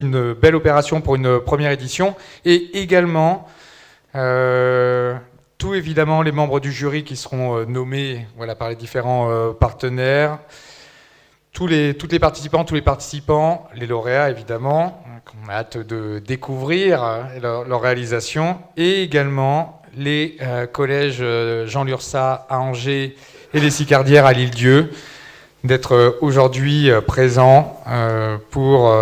une belle opération pour une première édition. Et également, tout évidemment, les membres du jury qui seront nommés par les différents partenaires, toutes les participants, les lauréats évidemment, qu'on a hâte de découvrir leur réalisation, et également les collèges Jean Lurçat à Angers et les Sicardières à l'Île-Dieu, d'être aujourd'hui présents pour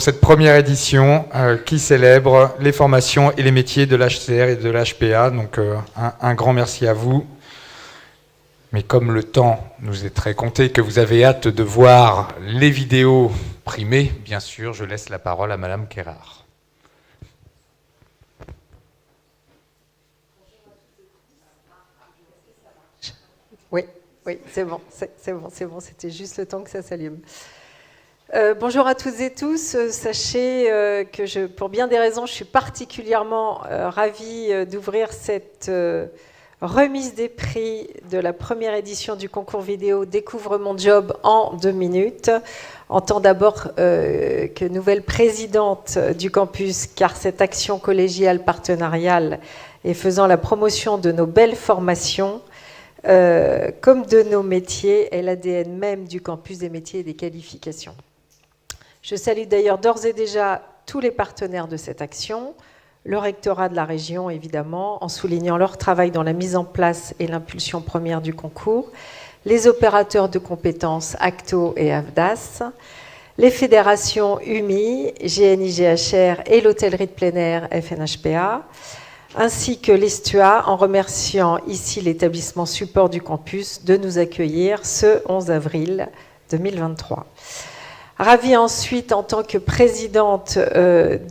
cette première édition qui célèbre les formations et les métiers de l'HCR et de l'HPA. Donc un grand merci à vous. Mais comme le temps nous est très compté, que vous avez hâte de voir les vidéos primées, bien sûr, je laisse la parole à Madame Kérard. Oui, c'est bon, c'était juste le temps que ça s'allume. Bonjour à toutes et tous. Sachez que pour bien des raisons, je suis particulièrement ravie d'ouvrir cette remise des prix de la première édition du concours vidéo Découvre mon job en 2 minutes. En tant d'abord que nouvelle présidente du campus, car cette action collégiale partenariale et faisant la promotion de nos belles formations, comme de nos métiers, est l'ADN même du campus des métiers et des qualifications. Je salue d'ailleurs d'ores et déjà tous les partenaires de cette action, le rectorat de la région évidemment, en soulignant leur travail dans la mise en place et l'impulsion première du concours, les opérateurs de compétences ACTO et AFDAS, les fédérations UMI, GNI, GHR et l'hôtellerie de plein air FNHPA, ainsi que l'ESTUA, en remerciant ici l'établissement support du campus de nous accueillir ce 11 avril 2023. Ravie ensuite, en tant que présidente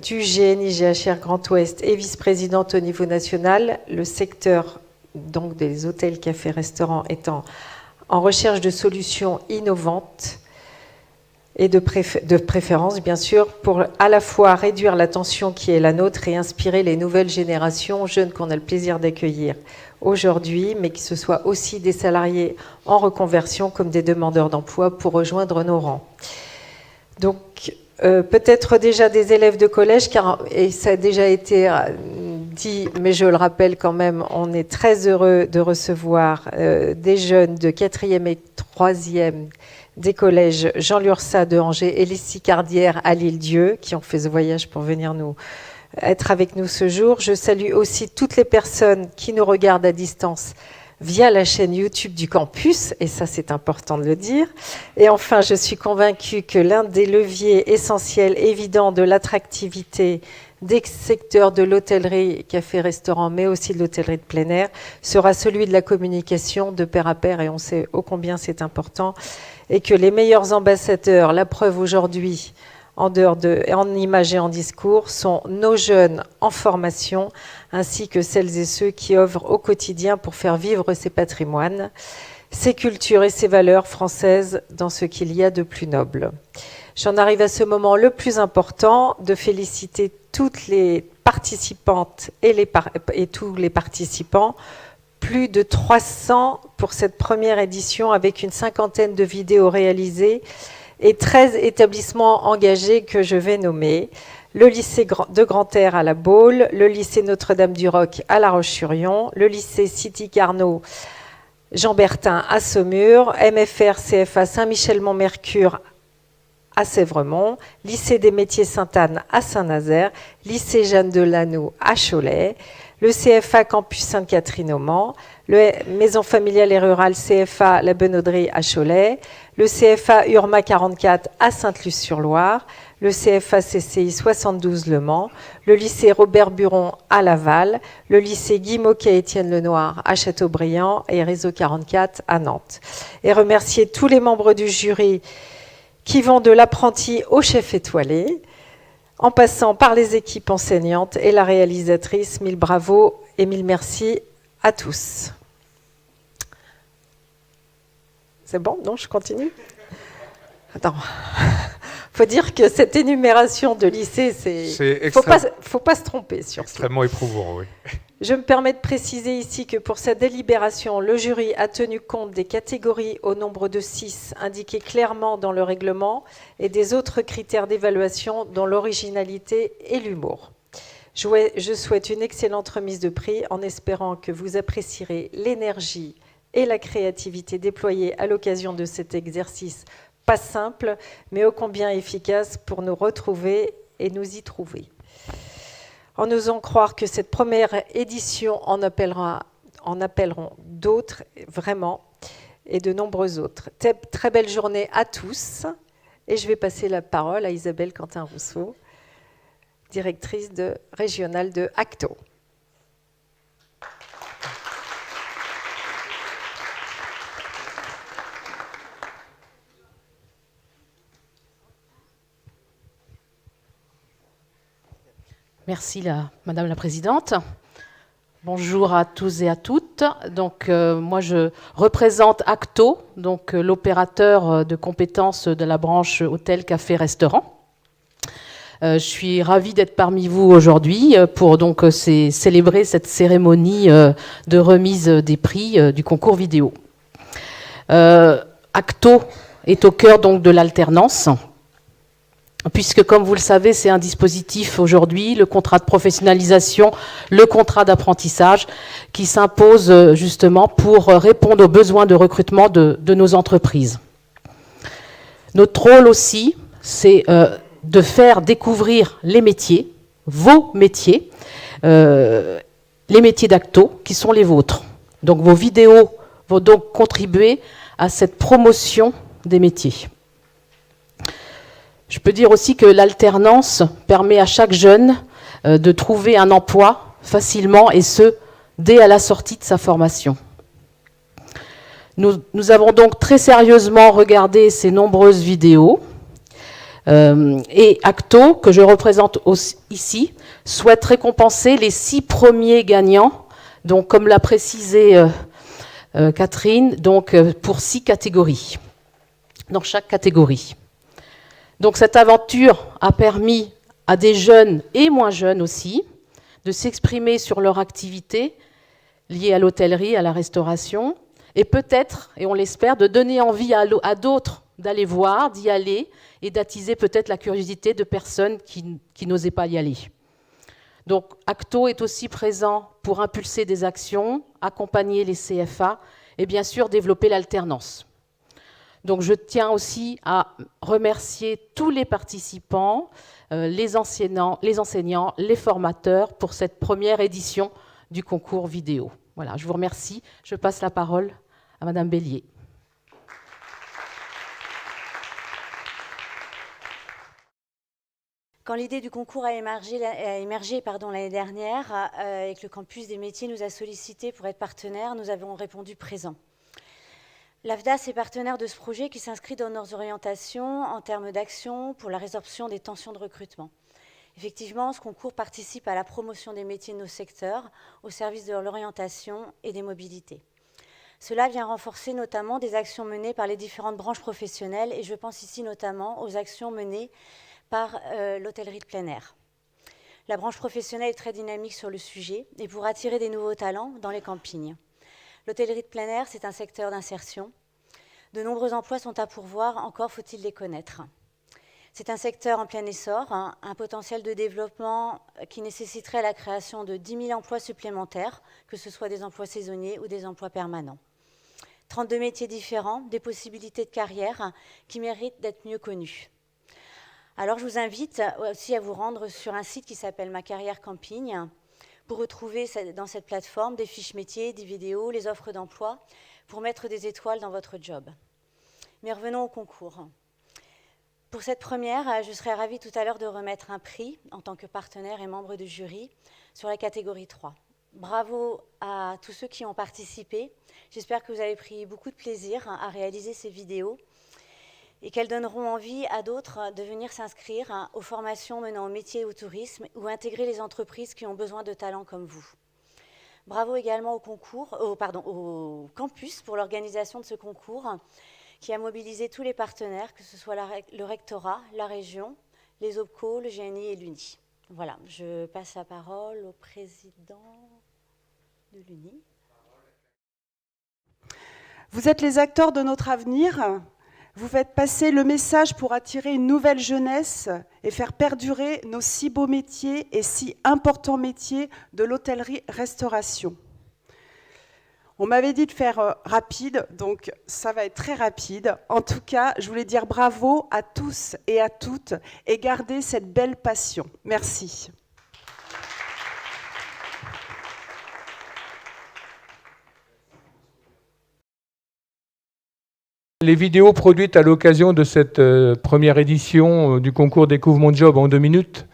du GNI GHR Grand Ouest et vice-présidente au niveau national, le secteur donc des hôtels, cafés, restaurants étant en recherche de solutions innovantes et de préférence, bien sûr, pour à la fois réduire la tension qui est la nôtre et inspirer les nouvelles générations jeunes qu'on a le plaisir d'accueillir aujourd'hui, mais que ce soit aussi des salariés en reconversion comme des demandeurs d'emploi pour rejoindre nos rangs. Donc, peut-être déjà des élèves de collège, et ça a déjà été dit, mais je le rappelle quand même, on est très heureux de recevoir des jeunes de 4e et 3e des collèges Jean Lurçat de Angers et les Sicardières à l'Île-Dieu, qui ont fait ce voyage pour venir être avec nous ce jour. Je salue aussi toutes les personnes qui nous regardent à distance via la chaîne YouTube du campus, et ça c'est important de le dire. Et enfin, je suis convaincue que l'un des leviers essentiels, évidents de l'attractivité des secteurs de l'hôtellerie, café-restaurant, mais aussi de l'hôtellerie de plein air, sera celui de la communication de pair à pair, et on sait ô combien c'est important, et que les meilleurs ambassadeurs, la preuve aujourd'hui, en images et en discours, sont nos jeunes en formation, ainsi que celles et ceux qui œuvrent au quotidien pour faire vivre ces patrimoines, ces cultures et ces valeurs françaises dans ce qu'il y a de plus noble. J'en arrive à ce moment le plus important, de féliciter toutes les participantes et tous les participants, plus de 300 pour cette première édition avec une 50aine de vidéos réalisées et 13 établissements engagés que je vais nommer. Le lycée de Grand-Air à La Baule, le lycée Notre-Dame-du-Roc à La Roche-sur-Yon, le lycée City Carnot Jean Bertin à Saumur, MFR CFA Saint-Michel-Mont-Mercure à Sèvremont, lycée des métiers Sainte-Anne à Saint-Nazaire, lycée Jeanne Delano à Cholet, le CFA Campus Sainte-Catherine au Mans, le Maison familiale et rurale CFA La Benauderie à Cholet, le CFA Urma 44 à Sainte-Luce-sur-Loire, le CFA CCI 72 Le Mans, le lycée Robert Buron à Laval, le lycée Guy Moquet Étienne Lenoir à Châteaubriand et Réseau 44 à Nantes. Et remercier tous les membres du jury qui vont de l'apprenti au chef étoilé, en passant par les équipes enseignantes et la réalisatrice. Mille bravos et mille merci à tous. C'est bon? Non, je continue? Attends. Faut dire que cette énumération de lycées, faut pas se tromper sur ça. Extrêmement éprouvant, oui. Je me permets de préciser ici que pour cette délibération, le jury a tenu compte des catégories au nombre de 6 indiquées clairement dans le règlement et des autres critères d'évaluation dont l'originalité et l'humour. Je souhaite une excellente remise de prix en espérant que vous apprécierez l'énergie et la créativité déployées à l'occasion de cet exercice pas simple, mais ô combien efficace pour nous retrouver et nous y trouver. En osant croire que cette première édition en appelleront d'autres, vraiment, et de nombreux autres. Très belle journée à tous. Et je vais passer la parole à Isabelle Quentin-Rousseau, directrice régionale de Acto. Merci Madame la Présidente. Bonjour à tous et à toutes. Donc, moi, je représente Acto, donc l'opérateur de compétences de la branche hôtel, café, restaurant. Je suis ravie d'être parmi vous aujourd'hui pour donc célébrer cette cérémonie de remise des prix du concours vidéo. Acto est au cœur donc de l'alternance, puisque, comme vous le savez, c'est un dispositif aujourd'hui, le contrat de professionnalisation, le contrat d'apprentissage, qui s'impose justement pour répondre aux besoins de recrutement de nos entreprises. Notre rôle aussi, c'est de faire découvrir les métiers, vos métiers, les métiers d'Acto, qui sont les vôtres. Donc vos vidéos vont donc contribuer à cette promotion des métiers. Je peux dire aussi que l'alternance permet à chaque jeune de trouver un emploi facilement, et ce, dès à la sortie de sa formation. Nous avons donc très sérieusement regardé ces nombreuses vidéos et Acto, que je représente aussi ici, souhaite récompenser les 6 premiers gagnants, donc comme l'a précisé Catherine, donc pour 6 catégories, dans chaque catégorie. Donc cette aventure a permis à des jeunes et moins jeunes aussi de s'exprimer sur leur activité liée à l'hôtellerie, à la restauration, et peut-être, et on l'espère, de donner envie à d'autres d'aller voir, d'y aller, et d'attiser peut-être la curiosité de personnes qui n'osaient pas y aller. Donc Acto est aussi présent pour impulser des actions, accompagner les CFA et bien sûr développer l'alternance. Donc je tiens aussi à remercier tous les participants, les enseignants, les formateurs pour cette première édition du concours vidéo. Voilà, je vous remercie. Je passe la parole à Madame Bélier. Quand l'idée du concours a émergé l'année dernière et que le campus des métiers nous a sollicité pour être partenaire, nous avons répondu présent. L'AFDAS est partenaire de ce projet qui s'inscrit dans nos orientations en termes d'action pour la résorption des tensions de recrutement. Effectivement, ce concours participe à la promotion des métiers de nos secteurs au service de l'orientation et des mobilités. Cela vient renforcer notamment des actions menées par les différentes branches professionnelles et je pense ici notamment aux actions menées par l'hôtellerie de plein air. La branche professionnelle est très dynamique sur le sujet et pour attirer des nouveaux talents dans les campings. L'hôtellerie de plein air, c'est un secteur d'insertion. De nombreux emplois sont à pourvoir, encore faut-il les connaître. C'est un secteur en plein essor, un potentiel de développement qui nécessiterait la création de 10 000 emplois supplémentaires, que ce soit des emplois saisonniers ou des emplois permanents. 32 métiers différents, des possibilités de carrière qui méritent d'être mieux connues. Alors je vous invite aussi à vous rendre sur un site qui s'appelle Ma Carrière Camping, pour retrouver dans cette plateforme des fiches métiers, des vidéos, les offres d'emploi, pour mettre des étoiles dans votre job. Mais revenons au concours. Pour cette première, je serai ravie tout à l'heure de remettre un prix en tant que partenaire et membre du jury sur la catégorie 3. Bravo à tous ceux qui ont participé. J'espère que vous avez pris beaucoup de plaisir à réaliser ces vidéos et qu'elles donneront envie à d'autres de venir s'inscrire aux formations menant au métier et au tourisme ou intégrer les entreprises qui ont besoin de talents comme vous. Bravo également au campus pour l'organisation de ce concours qui a mobilisé tous les partenaires, que ce soit le rectorat, la région, les OPCO, le GNI et l'UNI. Voilà, je passe la parole au président. de l'UNI. Vous êtes les acteurs de notre avenir. Vous faites passer le message pour attirer une nouvelle jeunesse et faire perdurer nos si beaux métiers et si importants métiers de l'hôtellerie-restauration. On m'avait dit de faire rapide, donc ça va être très rapide. En tout cas, je voulais dire bravo à tous et à toutes et garder cette belle passion. Merci. Les vidéos produites à l'occasion de cette première édition du concours Découvre mon job en 2 minutes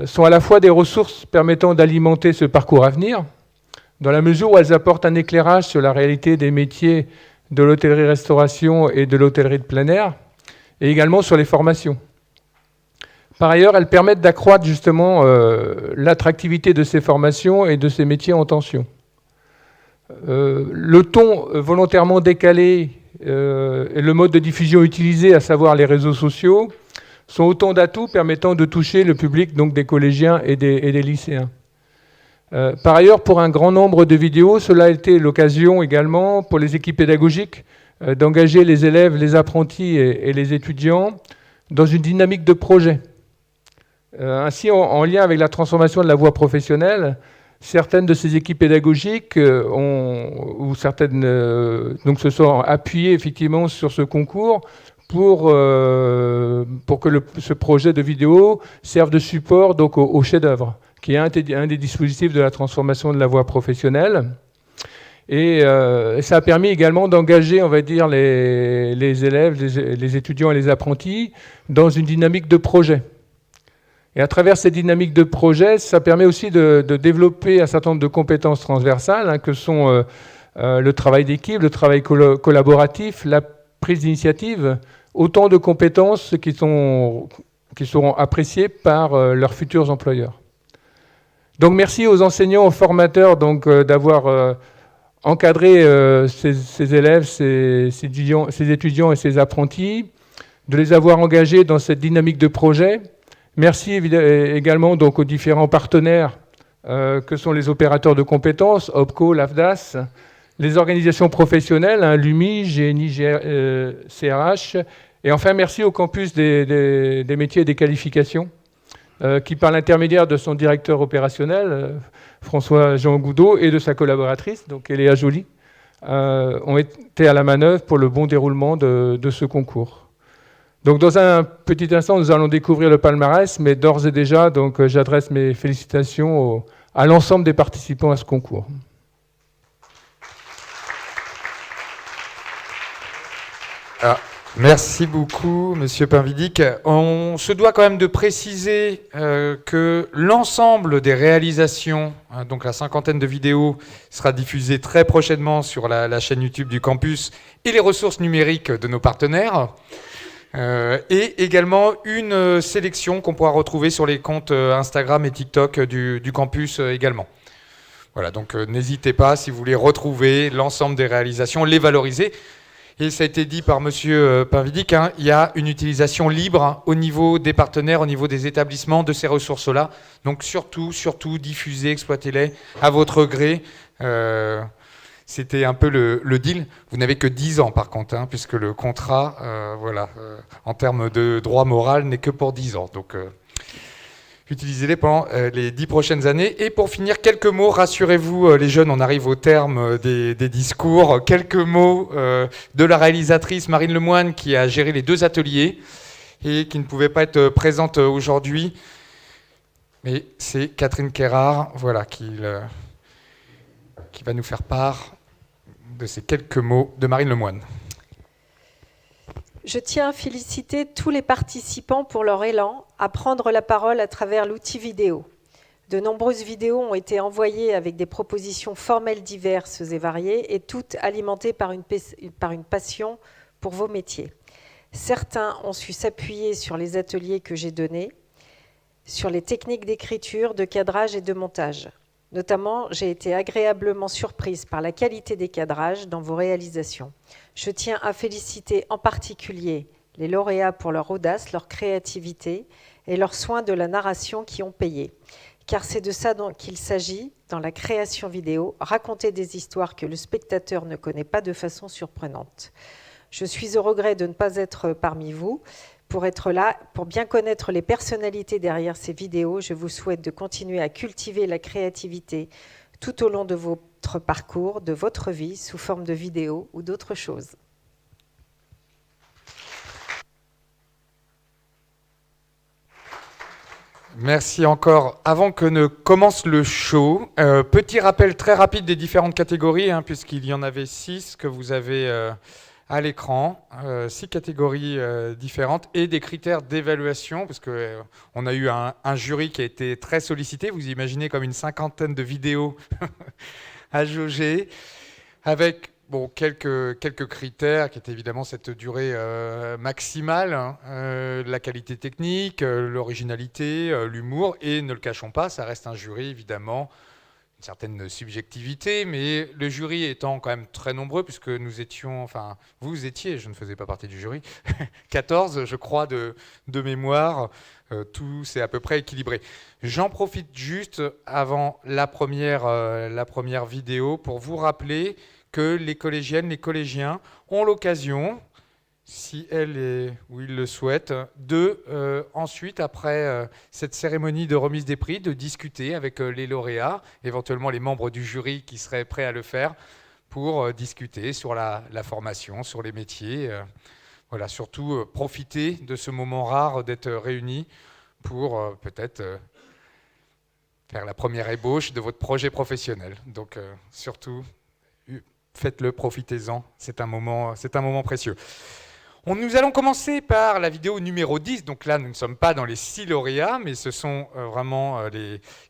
sont à la fois des ressources permettant d'alimenter ce parcours à venir, dans la mesure où elles apportent un éclairage sur la réalité des métiers de l'hôtellerie-restauration et de l'hôtellerie de plein air, et également sur les formations. Par ailleurs, elles permettent d'accroître justement l'attractivité de ces formations et de ces métiers en tension. Le ton volontairement décalé et le mode de diffusion utilisé, à savoir les réseaux sociaux, sont autant d'atouts permettant de toucher le public donc des collégiens et des lycéens. Par ailleurs, pour un grand nombre de vidéos, cela a été l'occasion également pour les équipes pédagogiques d'engager les élèves, les apprentis et les étudiants dans une dynamique de projet. Ainsi, en lien avec la transformation de la voie professionnelle, certaines de ces équipes pédagogiques donc se sont appuyées effectivement sur ce concours pour que ce projet de vidéo serve de support donc, au chef-d'œuvre, qui est un des dispositifs de la transformation de la voie professionnelle. Et ça a permis également d'engager, on va dire, les élèves, les étudiants et les apprentis dans une dynamique de projet. Et à travers cette dynamique de projet, ça permet aussi de développer un certain nombre de compétences transversales, que sont le travail d'équipe, le travail collaboratif, la prise d'initiative, autant de compétences qui seront appréciées par leurs futurs employeurs. Donc merci aux enseignants, aux formateurs d'avoir encadré ces élèves, ces étudiants et ces apprentis, de les avoir engagés dans cette dynamique de projet. Merci également donc aux différents partenaires que sont les opérateurs de compétences, OPCO, l'AFDAS, les organisations professionnelles, l'UMI, GNI, CRH, et enfin merci au campus des métiers et des qualifications, qui par l'intermédiaire de son directeur opérationnel, François-Jean Goudot, et de sa collaboratrice, donc Eléa Joly, ont été à la manœuvre pour le bon déroulement de ce concours. Donc dans un petit instant, nous allons découvrir le palmarès, mais d'ores et déjà, donc, j'adresse mes félicitations à l'ensemble des participants à ce concours. Merci beaucoup, Monsieur Pinvidic. On se doit quand même de préciser que l'ensemble des réalisations, donc la 50aine de vidéos, sera diffusée très prochainement sur la chaîne YouTube du campus et les ressources numériques de nos partenaires. Et également une sélection qu'on pourra retrouver sur les comptes Instagram et TikTok du campus également. Voilà, donc n'hésitez pas, si vous voulez retrouver l'ensemble des réalisations, les valoriser. Et ça a été dit par Monsieur Pinvidic, il y a une utilisation libre au niveau des partenaires, au niveau des établissements de ces ressources-là. Donc surtout, diffusez, exploitez-les à votre gré. C'était un peu le deal. Vous n'avez que 10 ans par contre, puisque le contrat, en termes de droit moral, n'est que pour 10 ans. Donc, utilisez-les pendant les 10 prochaines années. Et pour finir, quelques mots, rassurez-vous les jeunes, on arrive au terme des discours. Quelques mots de la réalisatrice Marine Lemoine, qui a géré les 2 ateliers et qui ne pouvait pas être présente aujourd'hui. Mais c'est Catherine Kérard, qui va nous faire part de ces quelques mots de Marine Lemoine. Je tiens à féliciter tous les participants pour leur élan à prendre la parole à travers l'outil vidéo. De nombreuses vidéos ont été envoyées avec des propositions formelles diverses et variées, et toutes alimentées par une passion pour vos métiers. Certains ont su s'appuyer sur les ateliers que j'ai donnés, sur les techniques d'écriture, de cadrage et de montage. Notamment, j'ai été agréablement surprise par la qualité des cadrages dans vos réalisations. Je tiens à féliciter en particulier les lauréats pour leur audace, leur créativité et leur soin de la narration qui ont payé. Car c'est de ça qu'il s'agit, dans la création vidéo, raconter des histoires que le spectateur ne connaît pas de façon surprenante. Je suis au regret de ne pas être parmi vous. Pour être là, pour bien connaître les personnalités derrière ces vidéos, je vous souhaite de continuer à cultiver la créativité tout au long de votre parcours, de votre vie, sous forme de vidéos ou d'autres choses. Merci encore. Avant que ne commence le show, petit rappel très rapide des différentes catégories, puisqu'il y en avait 6 que vous avez à l'écran, 6 catégories différentes et des critères d'évaluation, parce qu'on a eu un jury qui a été très sollicité, vous imaginez comme une 50aine de vidéos à jauger, avec quelques critères qui étaient évidemment cette durée maximale, la qualité technique, l'originalité, l'humour, et ne le cachons pas, ça reste un jury évidemment, une certaine subjectivité, mais le jury étant quand même très nombreux, puisque nous étions, enfin vous étiez, je ne faisais pas partie du jury, 14 je crois de mémoire, tout c'est à peu près équilibré. J'en profite juste avant la première vidéo pour vous rappeler que les collégiennes, les collégiens ont l'occasion, si elles ou ils le souhaitent, de ensuite, après cette cérémonie de remise des prix, de discuter avec les lauréats, éventuellement les membres du jury qui seraient prêts à le faire, pour discuter sur la formation, sur les métiers. Voilà, surtout profiter de ce moment rare d'être réunis pour peut-être faire la première ébauche de votre projet professionnel. Donc surtout, faites-le, profitez-en, c'est un moment précieux. Nous allons commencer par la vidéo numéro 10. Donc là, nous ne sommes pas dans les 6 lauréats, mais ce sont vraiment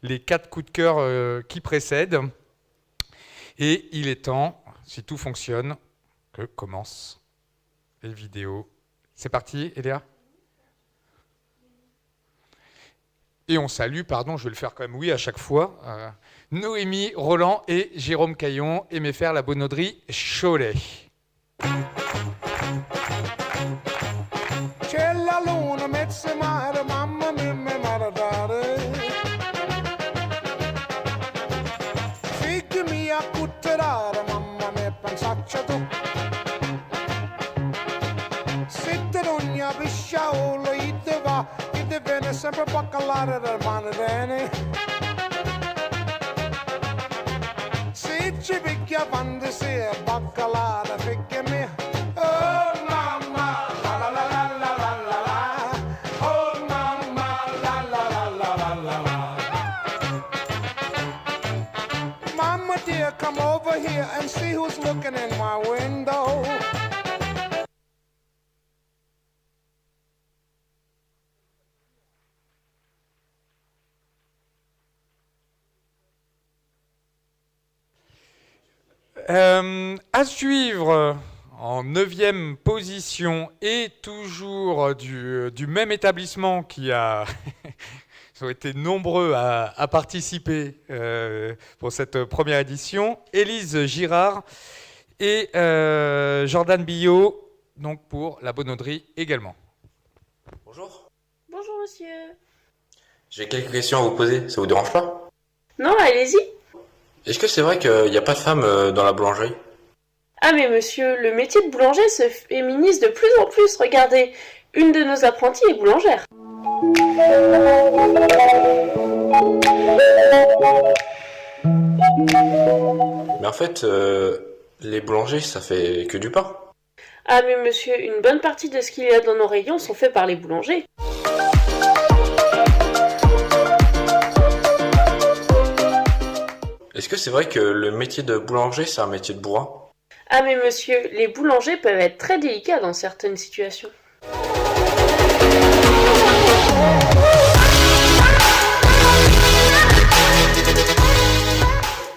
les 4 coups de cœur qui précèdent. Et il est temps, si tout fonctionne, que commencent les vidéos. C'est parti, Eléa ? Et on salue, pardon, je vais le faire quand même, oui, à chaque fois, Noémie, Roland et Jérôme Caillon, et mes frères la Bonauderie Cholet. Sempre baccalare del manedene se ci picchia quando si è baccalare perché me oh mamma la la la la la la la la oh mamma la la la la la la la Mama dear come over here and see who's looking in my window. À suivre, en 9e position, et toujours du même établissement qui a ils ont été nombreux à participer pour cette première édition, Élise Girard et Jordan Billot, donc pour la Bonauderie également. Bonjour. Bonjour monsieur. J'ai quelques questions à vous poser, ça vous dérange pas? Non, allez-y. Est-ce que c'est vrai qu'il n'y a pas de femmes dans la boulangerie? Ah mais monsieur, le métier de boulanger se féminise de plus en plus. Regardez, une de nos apprenties est boulangère. Mais en fait, les boulangers, ça fait que du pain. Ah mais monsieur, une bonne partie de ce qu'il y a dans nos rayons sont faits par les boulangers. Est-ce que c'est vrai que le métier de boulanger, c'est un métier de bourrin? Ah mais monsieur, les boulangers peuvent être très délicats dans certaines situations.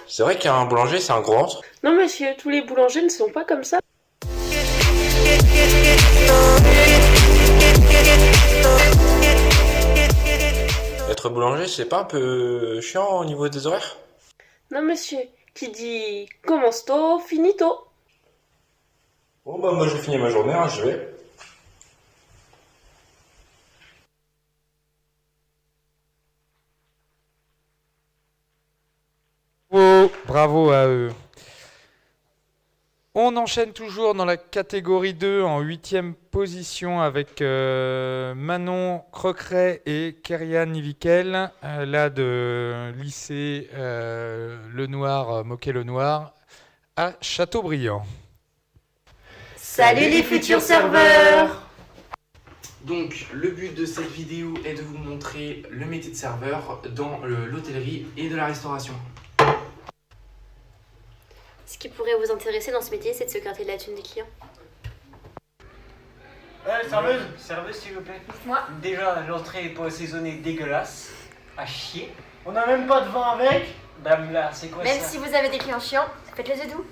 C'est vrai qu'un boulanger, c'est un gros ventre? Non monsieur, tous les boulangers ne sont pas comme ça. Être boulanger, c'est pas un peu chiant au niveau des horaires? Non monsieur, qui dit commence tôt, finit tôt. Bon bah moi j'ai fini ma journée, hein, je vais. Bravo à eux. On enchaîne toujours dans la catégorie 2 en 8e position avec Manon Croqueret et Kerianne Nivikel, là de lycée Lenoir, Moquet-Lenoir, à Châteaubriand. Salut les futurs serveurs! Donc le but de cette vidéo est de vous montrer le métier de serveur dans l'hôtellerie et de la restauration. Ce qui pourrait vous intéresser dans ce métier, c'est de se gratter de la thune des clients. Serveuse s'il vous plaît. Dites-moi. Déjà, l'entrée est pas assaisonnée, dégueulasse, à chier. On n'a même pas de vin avec. Blabla, c'est quoi Même ça? si vous avez des clients chiants, faites-les œufs doux.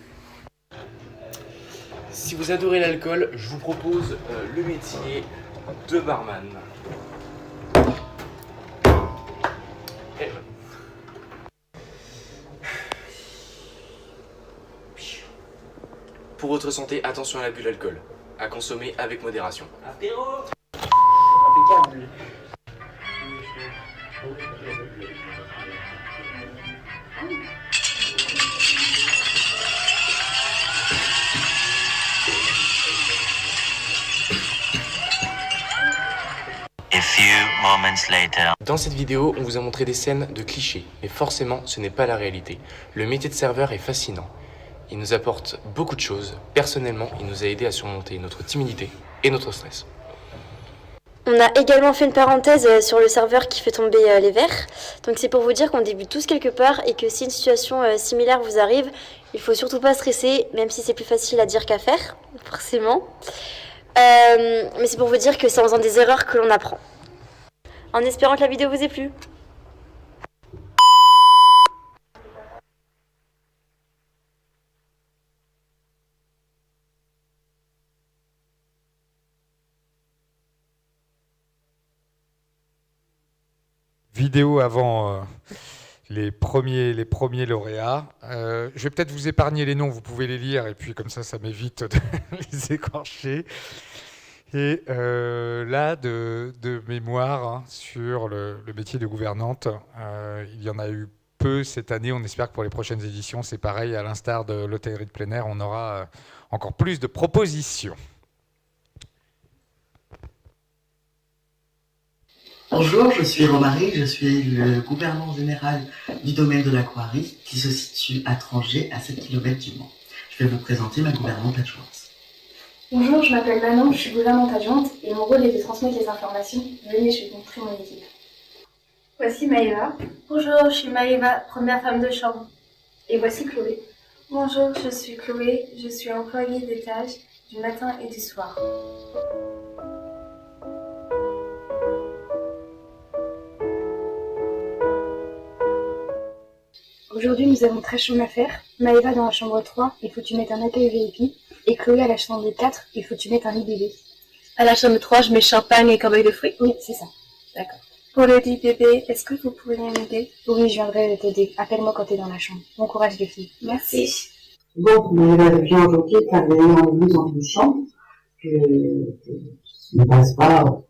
Si vous adorez l'alcool, je vous propose le métier de barman. Pour votre santé, attention à l'abus d'alcool. À consommer avec modération. Apéro. Impeccable. A few moments later. Dans cette vidéo, on vous a montré des scènes de clichés, mais forcément, ce n'est pas la réalité. Le métier de serveur est fascinant. Il nous apporte beaucoup de choses. Personnellement, il nous a aidé à surmonter notre timidité et notre stress. On a également fait une parenthèse sur le serveur qui fait tomber les verres. Donc c'est pour vous dire qu'on débute tous quelque part et que si une situation similaire vous arrive, il faut surtout pas stresser, même si c'est plus facile à dire qu'à faire, forcément. Mais c'est pour vous dire que c'est en faisant des erreurs que l'on apprend. En espérant que la vidéo vous ait plu. Vidéo avant les premiers lauréats. Je vais peut-être vous épargner les noms, vous pouvez les lire, et puis comme ça m'évite de les écorcher. Et là, de mémoire hein, sur le métier de gouvernante, il y en a eu peu cette année. On espère que pour les prochaines éditions, c'est pareil. À l'instar de l'hôtellerie de plein air, on aura encore plus de propositions. Bonjour, je suis Romaric, je suis le gouvernant général du domaine de l'Aquarie qui se situe à Trangé, à 7 km du Mans. Je vais vous présenter ma gouvernante adjointe. Bonjour, je m'appelle Manon, je suis gouvernante adjointe et mon rôle est de transmettre les informations. Venez, je vais vous montrer mon équipe. Voici Maëva. Bonjour, je suis Maëva, première femme de chambre. Et voici Chloé. Bonjour, je suis Chloé, je suis employée d'étage du matin et du soir. Aujourd'hui, nous avons 13 chambres à faire. Maëva dans la chambre 3, il faut que tu mettes un accueil VIP. Et Chloé à la chambre 4, il faut que tu mettes un lit bébé. À la chambre 3, je mets champagne et corbeille de fruits. Oui, c'est ça. D'accord. Pour le lit bébé, est-ce que vous pourriez m'aider? Oui, je viendrai t'aider. Appelle-moi quand t'es dans la chambre. Bon courage les filles. Merci. Donc, Maëva vient aujourd'hui car il y a eu en plus dans une chambre que ne passe pas en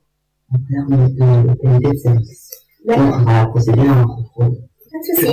termes de qualité de service. Donc, on va procéder à un contrôle. Pas de souci.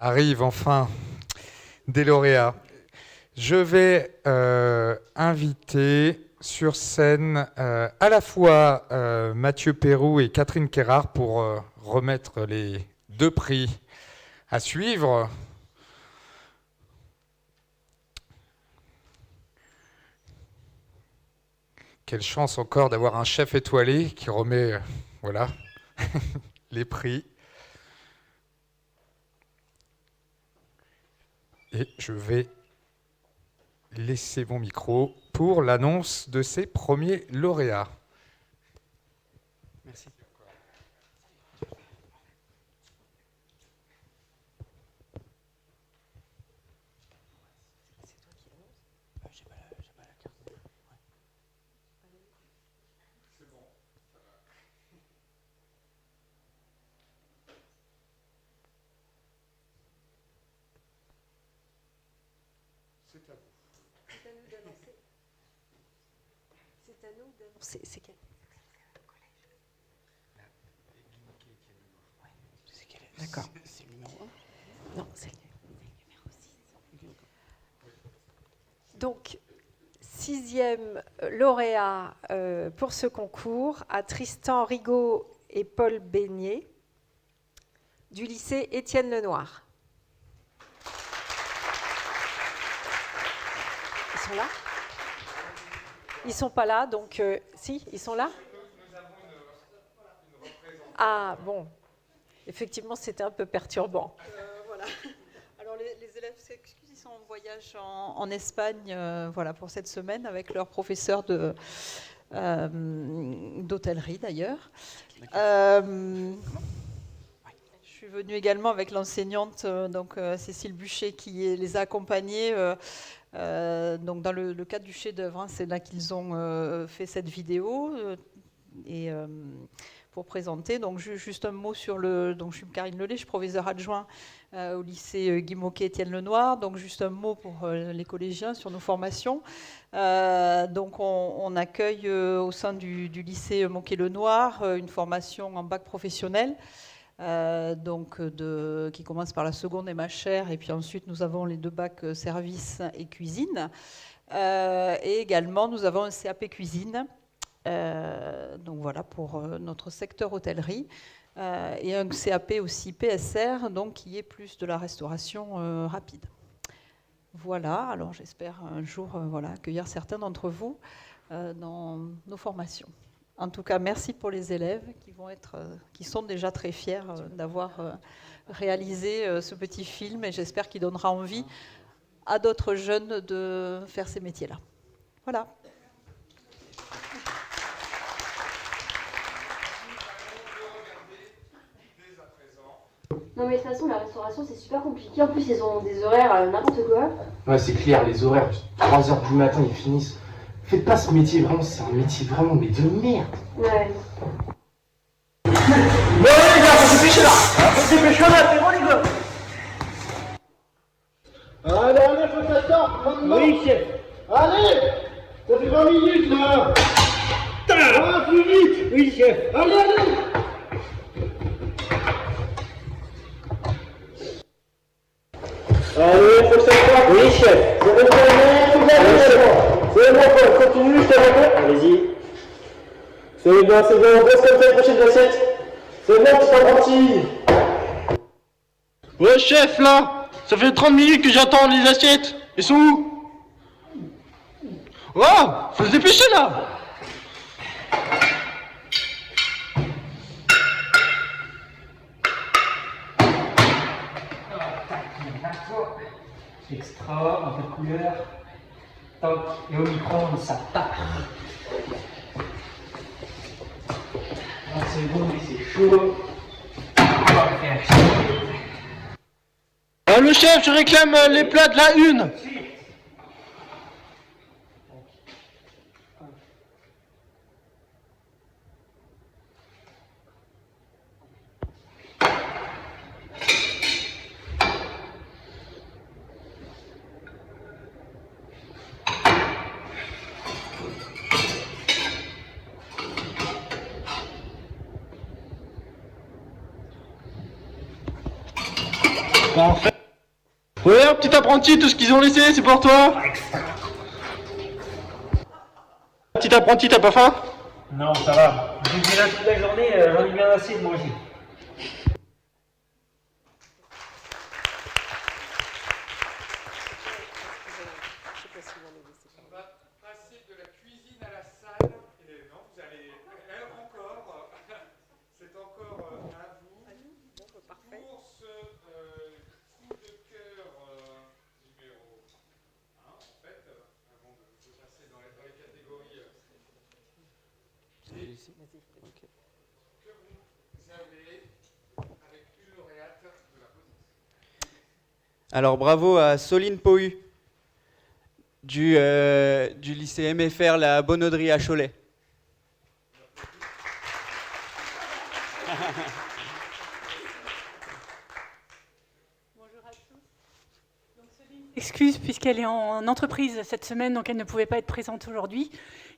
Arrive enfin des lauréats. Je vais inviter sur scène à la fois Mathieu Pérou et Catherine Kérard pour remettre les 2 prix à suivre. quelle chance encore d'avoir un chef étoilé qui remet voilà, les prix. Et je vais laisser mon micro pour l'annonce de ces premiers lauréats. Merci. C'est quel? D'accord. C'est le numéro 1. Non, c'est le numéro 6. Donc, 6e lauréat pour ce concours à Tristan Rigaud et Paul Beignet du lycée Étienne Lenoir. Ils sont là? Ils sont pas là, donc si, ils sont là? Ah bon, effectivement, c'était un peu perturbant. Voilà. Alors les élèves s'excusent, ils sont en voyage en Espagne, voilà, pour cette semaine avec leur professeur d'hôtellerie d'ailleurs. Je suis venue également avec l'enseignante, donc Cécile Buchet, qui les a accompagnés. Donc dans le cadre du chef-d'œuvre, hein, c'est là qu'ils ont fait cette vidéo pour présenter. Donc juste un mot sur le. Donc je suis Karine Lelay, je suis proviseure adjoint au lycée Guy Môquet Étienne Lenoir. Donc juste un mot pour les collégiens sur nos formations. Donc on accueille au sein du lycée Môquet Lenoir une formation en bac professionnel. Qui commence par la seconde et machère, et puis ensuite nous avons les 2 bacs service et cuisine, et également nous avons un CAP cuisine, donc voilà pour notre secteur hôtellerie, et un CAP aussi PSR, donc qui est plus de la restauration rapide. Voilà, alors j'espère un jour voilà, accueillir certains d'entre vous dans nos formations. En tout cas, merci pour les élèves qui sont déjà très fiers d'avoir réalisé ce petit film, et j'espère qu'il donnera envie à d'autres jeunes de faire ces métiers-là. Voilà. Non mais de toute façon, la restauration c'est super compliqué. En plus, ils ont des horaires n'importe quoi. Ouais, c'est clair, les horaires, 3h du matin, ils finissent. Faites pas ce métier, vraiment, c'est un métier vraiment, mais de merde. Ouais. Bon les gars, faut se dépêcher là. Faut se dépêcher là, c'est bon les gars. Allez, faut que ça sorte, maintenant. Oui, chef. Allez, ça fait 20 minutes là. Ah, plus vite. Oui, chef. Allez, allez. Allez, faut que ça sorte. Oui, chef. C'est bon, c'est bon, continue, je te rappelle. Allez-y. C'est bien, on bosse comme ça les prochaines assiettes. C'est bon, tu t'en gentil. Ouais, chef, là. Ça fait 30 minutes que j'attends les assiettes. Ils sont où? Oh, faut se dépêcher là. Extra, un peu de couleur. Toc, et au micro-ondes, ça part. 30 secondes, mais c'est chaud. On va faire chaud. Le chef, je réclame les plats de la une. Parfait. Ouais, un petit apprenti, tout ce qu'ils ont laissé, c'est pour toi. Petit apprenti, t'as pas faim? Non, ça va. J'ai été là toute la journée, j'en ai bien assez de manger. On va passer de la cuisine à la salle. Alors bravo à Soline Pohu du lycée MFR La Bonauderie à Cholet. Excuse puisqu'elle est en entreprise cette semaine, donc elle ne pouvait pas être présente aujourd'hui.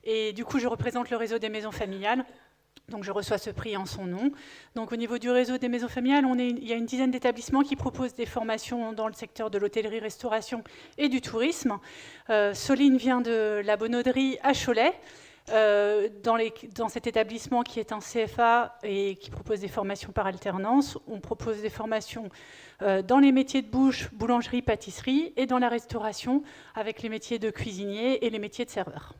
Et du coup, je représente le réseau des maisons familiales. Donc je reçois ce prix en son nom. Donc au niveau du réseau des maisons familiales, il y a une dizaine d'établissements qui proposent des formations dans le secteur de l'hôtellerie-restauration et du tourisme. Soline vient de la Bonauderie à Cholet. Dans cet établissement qui est un CFA et qui propose des formations par alternance, on propose des formations dans les métiers de bouche, boulangerie, pâtisserie, et dans la restauration avec les métiers de cuisinier et les métiers de serveur.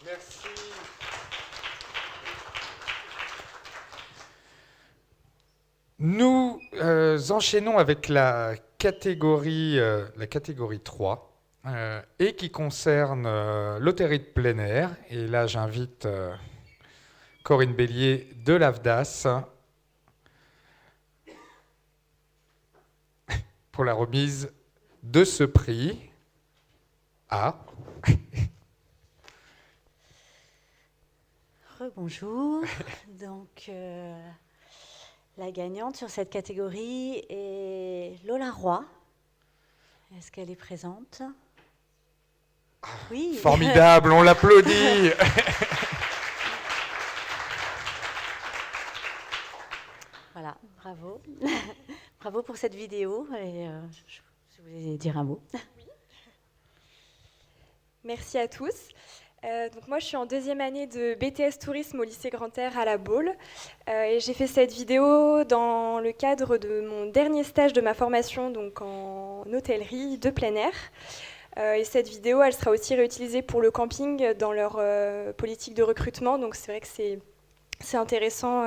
Merci. Nous enchaînons avec la catégorie 3 et qui concerne l'hôtellerie de plein air. Et là, j'invite Corinne Bélier de l'AFDAS pour la remise de ce prix à... Bonjour. Donc, la gagnante sur cette catégorie est Lola Roy. Est-ce qu'elle est présente? Oui. Formidable, on l'applaudit. Voilà, bravo. Bravo pour cette vidéo. Et, je voulais dire un mot. Merci à tous. Donc moi, je suis en deuxième année de BTS Tourisme au lycée Grand Air à La Baule. Et j'ai fait cette vidéo dans le cadre de mon dernier stage de ma formation, donc en hôtellerie de plein air. Et cette vidéo, elle sera aussi réutilisée pour le camping dans leur politique de recrutement. Donc c'est vrai que c'est intéressant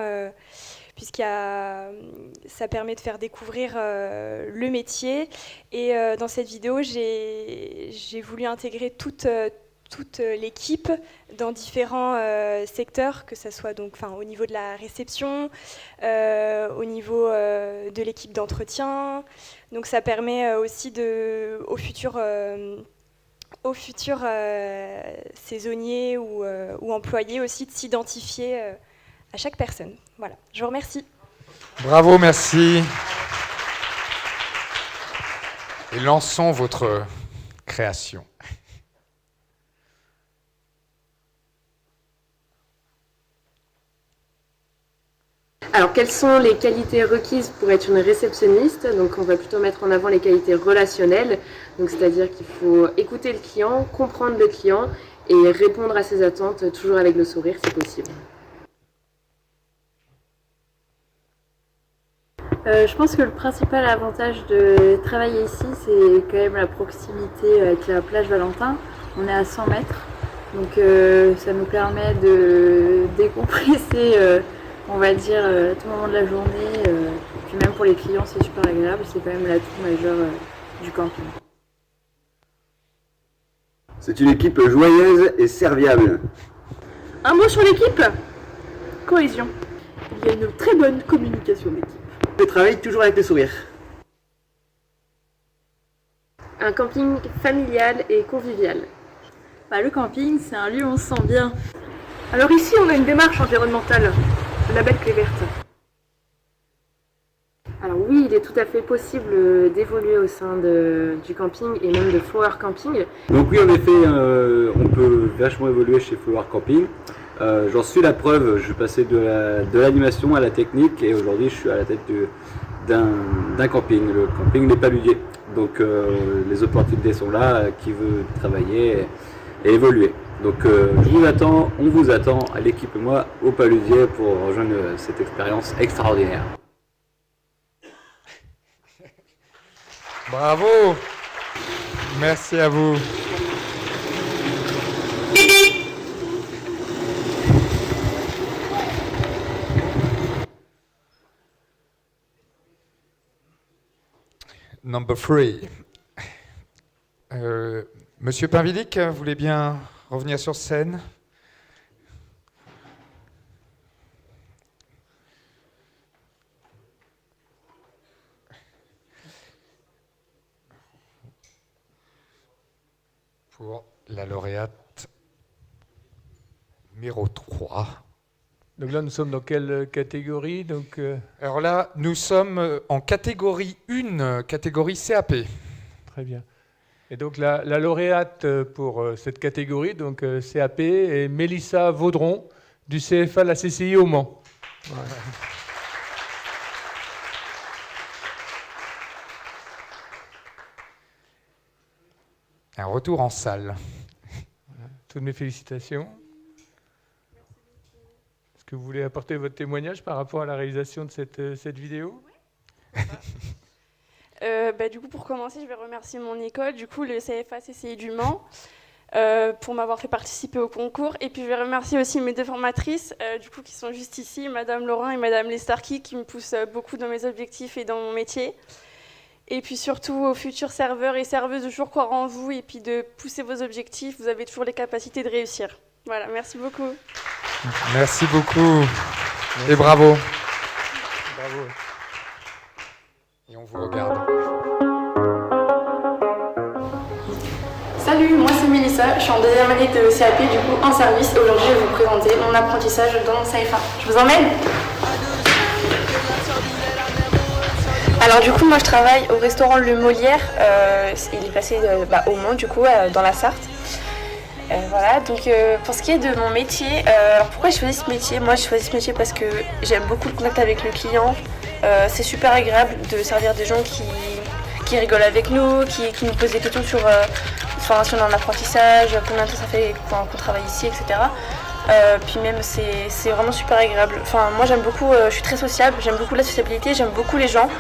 puisqu'il ça permet de faire découvrir le métier. Et dans cette vidéo, j'ai voulu intégrer toute l'équipe dans différents secteurs, que ce soit donc, au niveau de la réception, au niveau de l'équipe d'entretien. Donc ça permet aussi aux futurs saisonniers ou employés aussi de s'identifier à chaque personne. Voilà, je vous remercie. Bravo, merci. Et lançons votre création. Alors, quelles sont les qualités requises pour être une réceptionniste? Donc, on va plutôt mettre en avant les qualités relationnelles. Donc, c'est-à-dire qu'il faut écouter le client, comprendre le client et répondre à ses attentes, toujours avec le sourire, si possible. Je pense que le principal avantage de travailler ici, c'est quand même la proximité avec la plage Valentin. On est à 100 mètres, donc ça nous permet de décompresser, on va dire, tout moment de la journée. Puis même pour les clients, c'est super agréable. C'est quand même l'atout majeur du camping. C'est une équipe joyeuse et serviable. Un mot sur l'équipe? Cohésion. Il y a une très bonne communication d'équipe. Je travaille toujours avec le sourire. Un camping familial et convivial. Le camping, c'est un lieu où on se sent bien. Alors ici, on a une démarche environnementale, le label Clé Verte. Alors oui, il est tout à fait possible d'évoluer au sein du camping et même de Flower Camping. Donc oui, en effet, on peut vachement évoluer chez Flower Camping. J'en suis la preuve, je suis passé de l'animation à la technique et aujourd'hui je suis à la tête d'un camping. Le camping n'est pas paludier, donc les opportunités sont là, qui veut travailler et évoluer. Donc je vous attends, on vous attend, à l'équipe et moi, au paludier pour rejoindre cette expérience extraordinaire. Bravo! Merci à vous. Number 3. Monsieur Pinvillic, vous voulez bien revenir sur scène? Pour la lauréate numéro 3. Donc là, nous sommes dans quelle catégorie? Alors là, nous sommes en catégorie 1, catégorie CAP. Très bien. Et donc la lauréate pour cette catégorie, donc CAP, est Mélissa Vaudron du CFA la CCI au Mans. Voilà. Un retour en salle. Voilà. Toutes mes félicitations. Est-ce que vous voulez apporter votre témoignage par rapport à la réalisation de cette vidéo? Du coup, pour commencer, je vais remercier mon école, du coup, le CFA CCI du Mans, pour m'avoir fait participer au concours. Et puis, je vais remercier aussi mes deux formatrices, du coup, qui sont juste ici, Madame Laurent et Madame Lestarki, qui me poussent beaucoup dans mes objectifs et dans mon métier. Et puis surtout aux futurs serveurs et serveuses de toujours croire en vous et puis de pousser vos objectifs. Vous avez toujours les capacités de réussir. Voilà, merci beaucoup. Merci beaucoup. Merci. Et bravo. Bravo. Et on vous regarde. Salut, moi c'est Mélissa, je suis en deuxième année de CAP, du coup en service. Et aujourd'hui, je vais vous présenter mon apprentissage dans CFA. Je vous emmène? Alors du coup, moi je travaille au restaurant Le Molière, il est placé au Mans, du coup, dans la Sarthe. Voilà, donc pour ce qui est de mon métier, alors pourquoi j'ai choisi ce métier? Moi j'ai choisi ce métier parce que j'aime beaucoup le contact avec le client, c'est super agréable de servir des gens qui rigolent avec nous, qui nous posent des questions sur si on est en apprentissage, combien de temps ça fait qu'on travaille ici, etc. Puis même c'est vraiment super agréable. Enfin moi j'aime beaucoup, je suis très sociable, j'aime beaucoup la sociabilité, j'aime beaucoup les gens.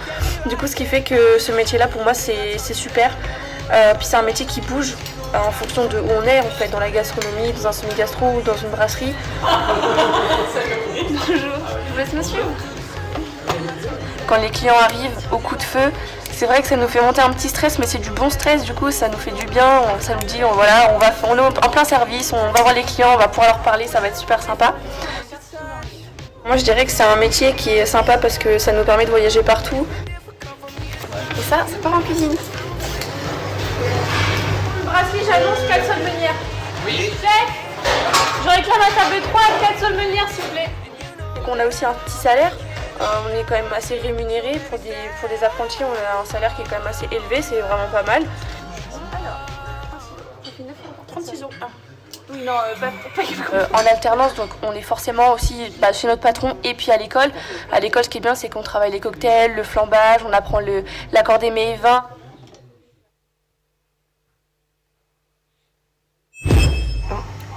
Du coup ce qui fait que ce métier là pour moi c'est super. Puis c'est un métier qui bouge en fonction de où on est, en fait, dans la gastronomie, dans un semi-gastro ou dans une brasserie. Bonjour, je vous laisse me suivre. Quand les clients arrivent au coup de feu, c'est vrai que ça nous fait monter un petit stress, mais c'est du bon stress, du coup ça nous fait du bien, ça nous dit on est en plein service, on va voir les clients, on va pouvoir leur parler, ça va être super sympa. Moi je dirais que c'est un métier qui est sympa parce que ça nous permet de voyager partout. Et ça part en cuisine. Brasserie, j'annonce 4 sols meunières. Oui. Je réclame à table 3 4 sols meunières, s'il vous plaît. Donc on a aussi un petit salaire. On est quand même assez rémunéré pour des apprentis, on a un salaire qui est quand même assez élevé, c'est vraiment pas mal. Alors, ça fait 36 euros. Oui, non, pas En alternance, donc on est forcément aussi chez notre patron et puis à l'école. À l'école, ce qui est bien, c'est qu'on travaille les cocktails, le flambage, on apprend l'accord des mets et vins.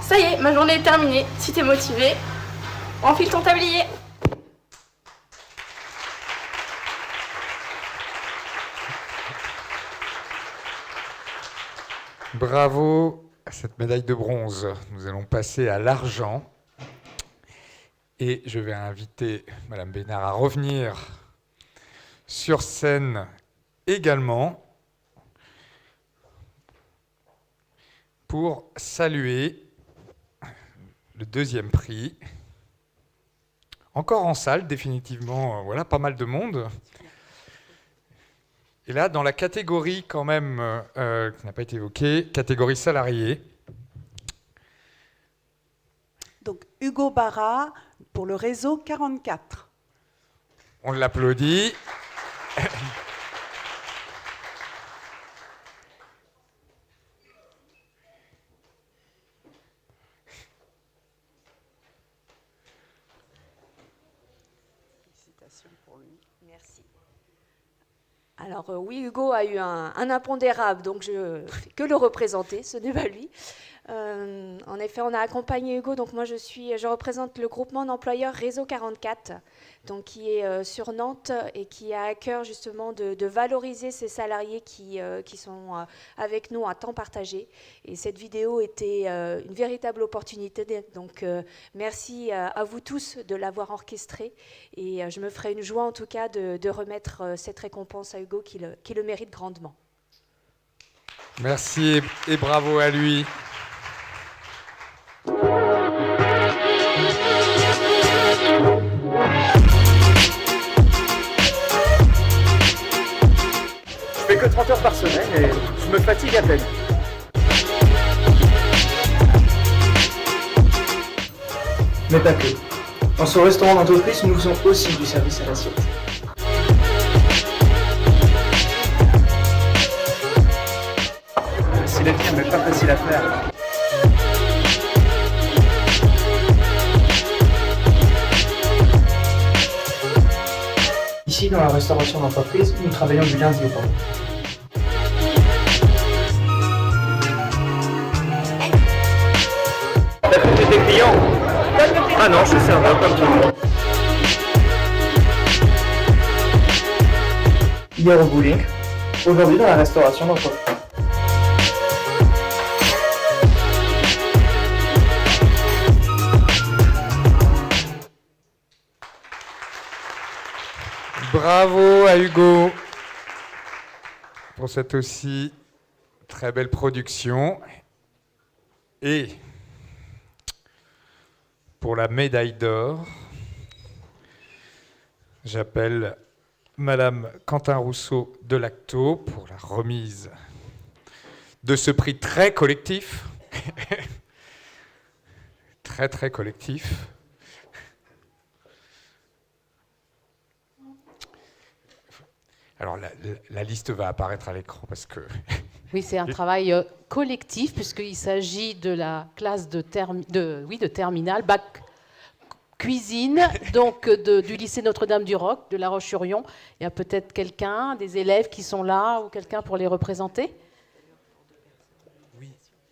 Ça y est, ma journée est terminée. Si t'es motivé, enfile ton tablier. Bravo à cette médaille de bronze. Nous allons passer à l'argent. Et je vais inviter Madame Bénard à revenir sur scène également pour saluer le deuxième prix. Encore en salle, définitivement, voilà, pas mal de monde. Et là, dans la catégorie quand même, qui n'a pas été évoquée, catégorie salarié. Donc Hugo Barra pour le réseau 44. On l'applaudit. Félicitations pour lui. Merci. Alors oui, Hugo a eu un impondérable, donc je ne fais que le représenter, ce n'est pas lui. En effet, on a accompagné Hugo, donc moi je représente le groupement d'employeurs Réseau 44, donc qui est sur Nantes et qui a à cœur justement de valoriser ces salariés qui sont avec nous à temps partagé. Et cette vidéo était une véritable opportunité, donc merci à vous tous de l'avoir orchestrée et je me ferai une joie en tout cas de remettre cette récompense à Hugo qui le mérite grandement. Merci et bravo à lui. Je fais que 30 heures par semaine et je me fatigue à peine. Mais pas que. Dans ce restaurant d'entreprise, nous faisons aussi du service à l'assiette. Si la vie n'est pas facile à faire. Ici, dans la restauration d'entreprise, nous travaillons du lundi au vendredi. T'as trouvé tes clients? Ah non, je suis serveur comme tout le monde. Hier au bowling, aujourd'hui dans la restauration d'entreprise. Bravo à Hugo pour cette aussi très belle production. Et pour la médaille d'or, j'appelle Madame Quentin Rousseau de Lacto pour la remise de ce prix très collectif. Très collectif. Alors la liste va apparaître à l'écran parce que... Oui, c'est un travail collectif puisqu'il s'agit de la classe de terminale, bac cuisine, donc du lycée Notre-Dame-du-Roc, de La Roche-sur-Yon. Il y a peut-être quelqu'un, des élèves qui sont là ou quelqu'un pour les représenter?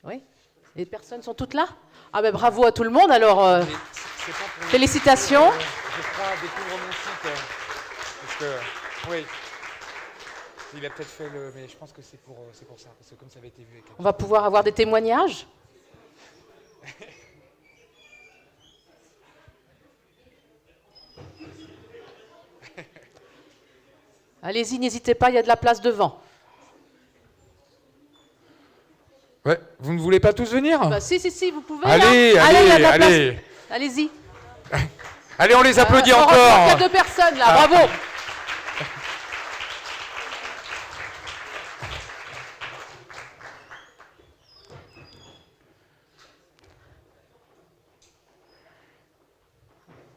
Oui. Les personnes sont toutes là? Ah ben bravo à tout le monde alors. Félicitations. Je crois découvrir mon site. Parce que, oui. Il a peut-être fait le... Mais je pense que c'est pour ça, parce que comme ça avait été vu... Avec On va pouvoir avoir des témoignages. Allez-y, n'hésitez pas, il y a de la place devant. Ouais, vous ne voulez pas tous venir? Bah, si, vous pouvez. Allez, là. allez, il y a de la allez. place. Allez-y. Allez, on les applaudit encore. Il y a 2 personnes là, bravo.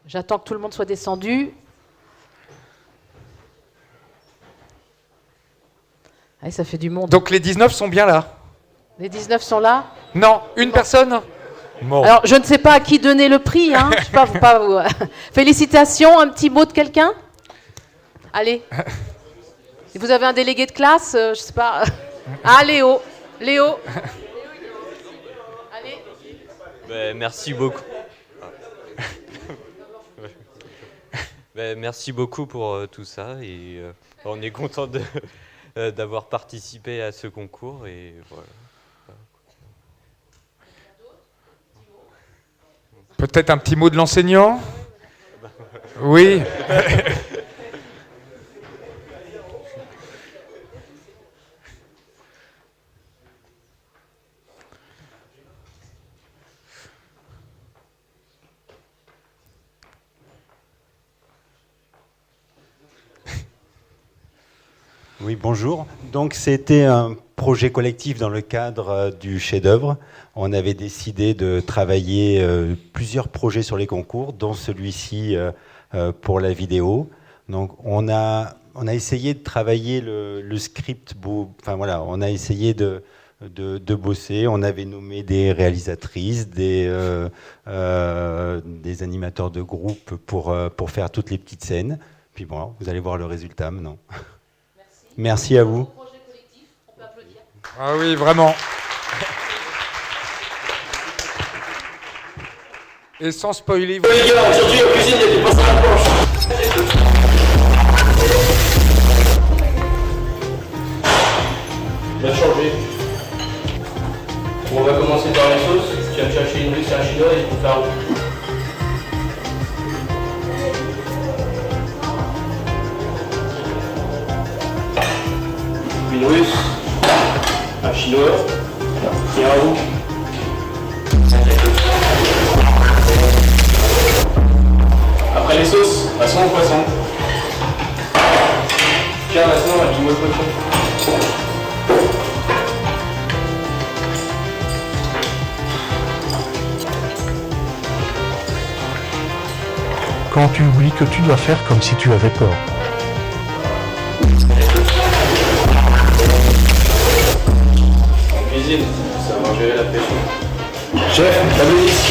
J'attends que tout le monde soit descendu. Allez, ça fait du monde. Donc les 19 sont bien là? Les 19 sont là? Non, une personne? Bon. Alors, je ne sais pas à qui donner le prix. Hein. Je sais pas vous. Félicitations. Un petit mot de quelqu'un? Allez. Si vous avez un délégué de classe, je ne sais pas. Ah, Léo. Léo. Allez. Ben, merci beaucoup. Ben, merci beaucoup pour tout ça. Et on est content d'avoir participé à ce concours. Et voilà. Peut-être un petit mot de l'enseignant? Oui. Oui, bonjour. Donc c'était un projet collectif dans le cadre du chef-d'œuvre. On avait décidé de travailler plusieurs projets sur les concours, dont celui-ci pour la vidéo. Donc on a essayé de travailler le script. Enfin voilà, on a essayé de bosser. On avait nommé des réalisatrices, des animateurs de groupe pour faire toutes les petites scènes. Puis bon, vous allez voir le résultat maintenant. Merci à vous. Ah oui, vraiment. Et sans spoiler... Les gars, aujourd'hui en cuisine, il y a des pinces à la planche. On va changer. On va commencer par les sauces. Tu vas me chercher une russe et un chinois et pour faire un... Une russe, un chinois et un roux. Après les sauces, passons au poisson. Tiens, maintenant, dis-moi le poisson. Quand tu oublies que tu dois faire comme si tu avais peur. Cuisine, ça va gérer la pression. Chef, la police.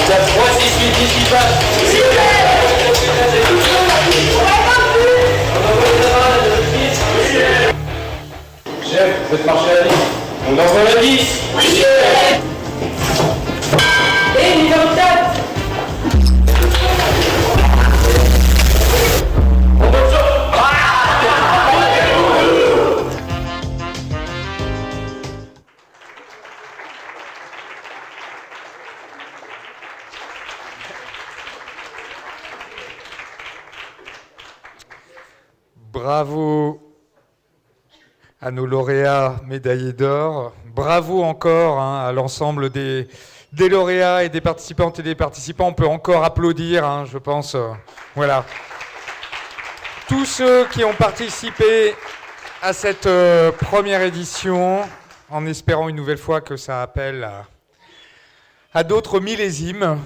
Étape 3, 6, 8, 10, 8 pattes. Chef, faites marcher la 10. On envoie la 10. Oui, chef. Et numéro 4. Bravo à nos lauréats médaillés d'or. Bravo encore à l'ensemble des lauréats et des participantes et des participants. On peut encore applaudir, je pense. Voilà. Tous ceux qui ont participé à cette première édition, en espérant une nouvelle fois que ça appelle à d'autres millésimes.